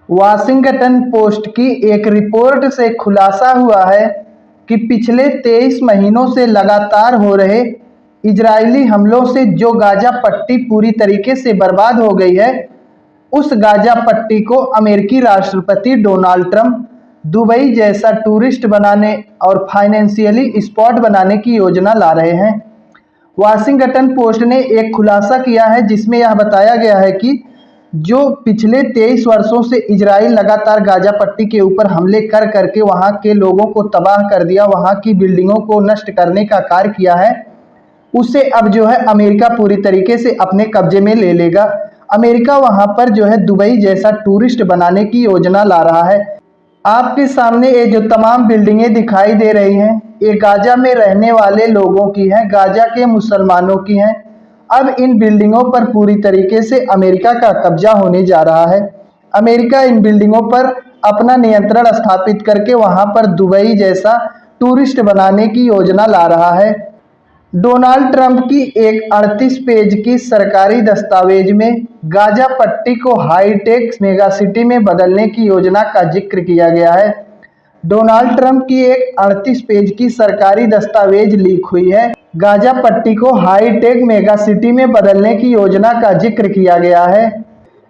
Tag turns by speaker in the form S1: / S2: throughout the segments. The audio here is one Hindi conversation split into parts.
S1: वाशिंगटन पोस्ट की एक रिपोर्ट से खुलासा हुआ है कि पिछले 23 महीनों से लगातार हो रहे इजरायली हमलों से जो गाजा पट्टी पूरी तरीके से बर्बाद हो गई है, उस गाजा पट्टी को अमेरिकी राष्ट्रपति डोनाल्ड ट्रंप दुबई जैसा टूरिस्ट बनाने और फाइनेंशियली स्पॉट बनाने की योजना ला रहे हैं। वाशिंगटन पोस्ट ने एक खुलासा किया है जिसमें यह बताया गया है कि जो पिछले 23 वर्षों से इजराइल लगातार गाजा पट्टी के ऊपर हमले कर करके वहां के लोगों को तबाह कर दिया, वहां की बिल्डिंगों को नष्ट करने का कार्य किया है, उसे अब जो है अमेरिका पूरी तरीके से अपने कब्जे में ले लेगा। अमेरिका वहां पर जो है दुबई जैसा टूरिस्ट बनाने की योजना ला रहा है। आपके सामने ये जो तमाम बिल्डिंगें दिखाई दे रही हैं, ये गाजा में रहने वाले लोगों की हैं, गाजा के मुसलमानों की हैं। अब इन बिल्डिंगों पर पूरी तरीके से अमेरिका का कब्जा होने जा रहा है। अमेरिका इन बिल्डिंगों पर अपना नियंत्रण स्थापित करके वहां पर दुबई जैसा टूरिस्ट बनाने की योजना ला रहा है। डोनाल्ड ट्रंप की एक 38 पेज की सरकारी दस्तावेज में गाजा पट्टी को हाईटेक मेगासिटी में बदलने की योजना का जिक्र किया गया है। डोनाल्ड ट्रंप की एक 38 पेज की सरकारी दस्तावेज लीक हुई है। गाजा पट्टी को हाईटेक मेगासिटी में बदलने की योजना का जिक्र किया गया है।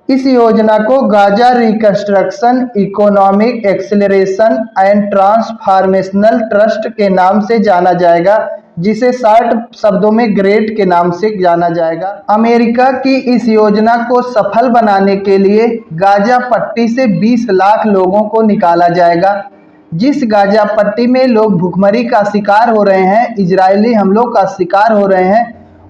S1: इस योजना को Gaza reconstruction economic acceleration and transformational trust के नाम से जाना जाएगा, जिसे शॉर्ट शब्दों में ग्रेट के नाम से जाना जाएगा। अमेरिका की इस योजना को सफल बनाने के लिए गाजा पट्टी से 20 लाख लोगों को निकाला जाएगा। जिस गाजा पट्टी में लोग भूखमरी का शिकार हो रहे हैं, इजरायली हमलों का शिकार हो रहे हैं,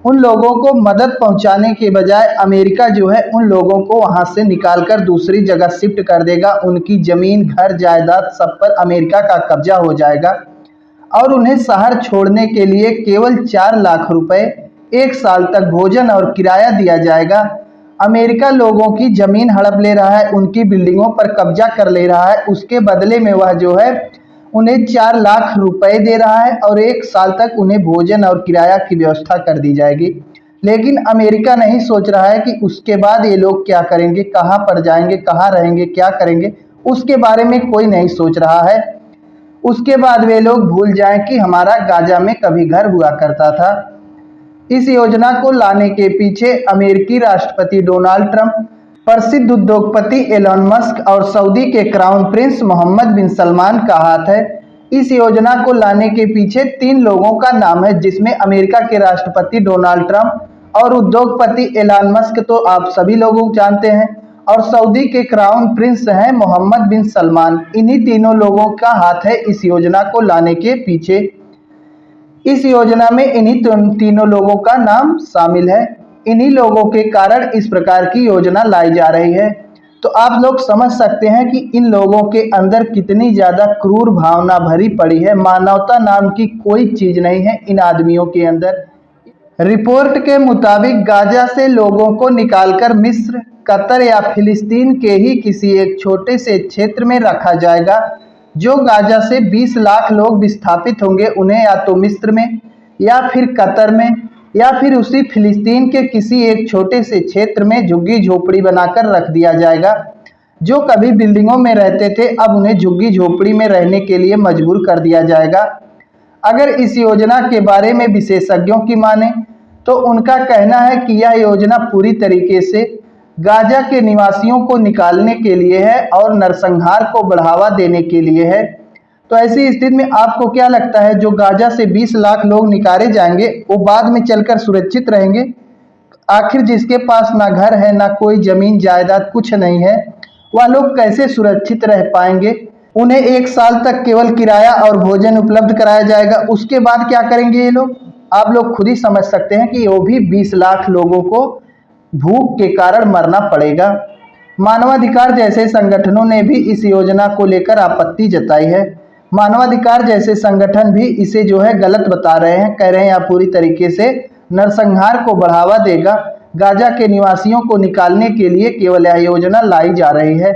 S1: उन लोगों को मदद पहुंचाने के बजाय अमेरिका जो है उन लोगों को वहां से निकालकर दूसरी जगह शिफ्ट कर देगा। उनकी जमीन, घर, जायदाद सब पर अमेरिका का कब्जा हो जाएगा और उन्हें शहर छोड़ने के लिए केवल 4 लाख रुपए 1 साल तक भोजन और किराया दिया जाएगा। अमेरिका लोगों की जमीन हड़प ले रहा है, उनकी बिल्डिंगों पर कब्जा कर ले रहा है। उसके बदले में वह जो है उन्हें 4 लाख रुपए दे रहा है और 1 साल तक उन्हें भोजन और किराया की व्यवस्था कर दी जाएगी। लेकिन अमेरिका नहीं सोच रहा है कि उसके बाद ये लोग क्या करेंगे, कहाँ पर जाएंगे, कहाँ रहेंगे, क्या करेंगे, उसके बारे में कोई नहीं सोच रहा है। उसके बाद वे लोग भूल जाएं कि हमारा गाजा में कभी घर हुआ करता था। इस योजना को लाने के पीछे अमेरिकी राष्ट्रपति डोनाल्ड ट्रंप, प्रसिद्ध उद्योगपति एलन मस्क और सऊदी के क्राउन प्रिंस मोहम्मद बिन सलमान का हाथ है। इस योजना को लाने के पीछे 3 लोगों का नाम है, जिसमें अमेरिका के राष्ट्रपति डोनाल्ड ट्रंप और उद्योगपति एलन मस्क तो आप सभी लोग जानते हैं, और सऊदी के क्राउन प्रिंस हैं मोहम्मद बिन सलमान। इन्हीं तीनों लोगों का हाथ है इस योजना को लाने के पीछे। इस योजना में इन्हीं तीनों लोगों का नाम शामिल है। इन्हीं लोगों के कारण इस प्रकार की योजना लाई जा रही है। तो आप लोग समझ सकते हैं कि इन लोगों के अंदर कितनी ज्यादा क्रूर भावना भरी पड़ी है। मानवता नाम की कोई चीज नहीं है इन आदमियों के अंदर। रिपोर्ट के मुताबिक गाजा से लोगों को निकालकर मिस्र, कतर या फिलिस्तीन के ही किसी एक छोटे से क्षेत्र में रखा जाएगा। जो गाजा से 20 लाख लोग विस्थापित होंगे, उन्हें या तो मिस्र में या फिर कतर में या फिर उसी फिलिस्तीन के किसी एक छोटे से क्षेत्र में झुग्गी झोपड़ी बनाकर रख दिया जाएगा। जो कभी बिल्डिंगों में रहते थे, अब उन्हें झुग्गी झोपड़ी में रहने के लिए मजबूर कर दिया जाएगा। अगर इस योजना के बारे में विशेषज्ञों की माने तो उनका कहना है कि यह योजना पूरी तरीके से गाजा के निवासियों को निकालने के लिए है और नरसंहार को बढ़ावा देने के लिए है। तो ऐसी स्थिति में आपको क्या लगता है, जो गाजा से 20 लाख लोग निकाले जाएंगे वो बाद में चलकर सुरक्षित रहेंगे? आखिर जिसके पास ना घर है, ना कोई जमीन जायदाद, कुछ नहीं है, वह लोग कैसे सुरक्षित रह पाएंगे? उन्हें 1 साल तक केवल किराया और भोजन उपलब्ध कराया जाएगा। उसके बाद क्या करेंगे ये लोग? आप लोग खुद ही समझ सकते हैं कि वो भी 20 लाख लोगों को भूख के कारण मरना पड़ेगा। मानवाधिकार जैसे संगठनों ने भी इस योजना को लेकर आपत्ति जताई है। मानवाधिकार जैसे संगठन भी इसे जो है गलत बता रहे हैं, कह रहे हैं यह पूरी तरीके से नरसंहार को बढ़ावा देगा। गाजा के निवासियों को निकालने के लिए केवल यह योजना लाई जा रही है।